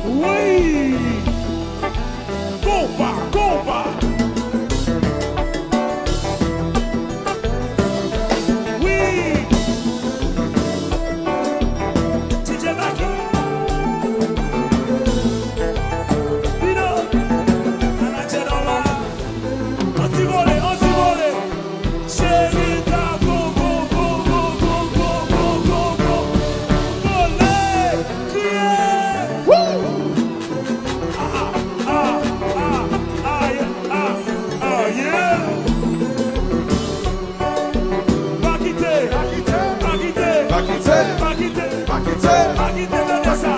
Oui. Combat, combat. Oui. DJ Maki. Dino. Anajeroma. Antivole, antivole. Chelita, go, go, go, go, go, go, go, go, go. Volé, crier. Woo! Yeah. Bakite, Bakite, Bakite, Bakite, Bakite, Bakite, donnez ça.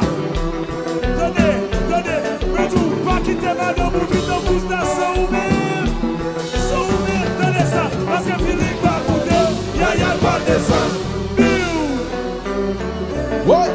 Donnez, retour, Bakite, madame, vous vite en pouce dans son même. Son même, donnez ça. Parce que Philippe va couper, Yaya va descendre. Ouais.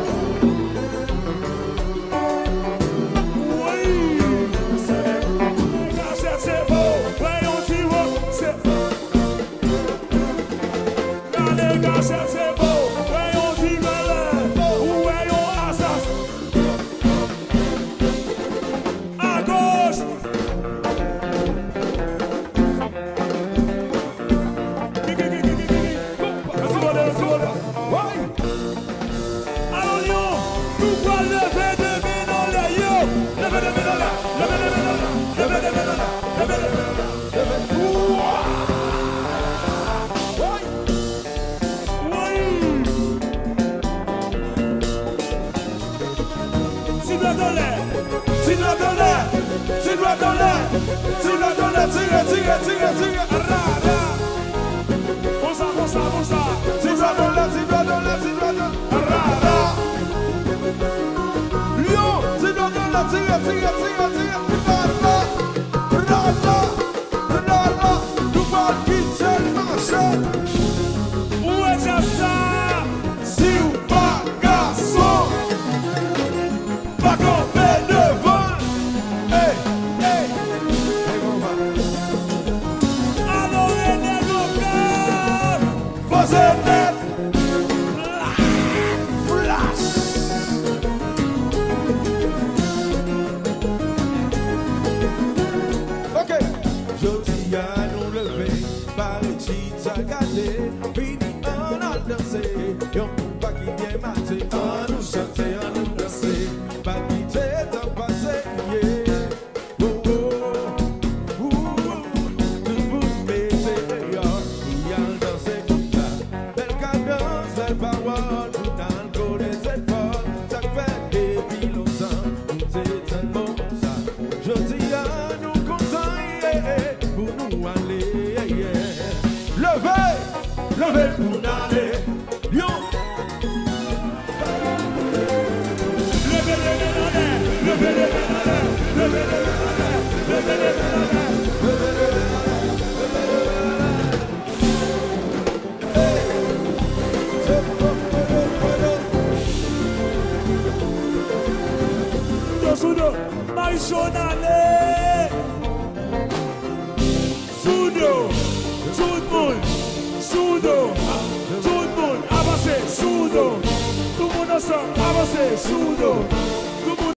Sudo, Maïchonale. Sudo, tout le monde. Sudo, tout le monde. Avancez, Sudo. Tout le monde ensemble, avancez, Sudo.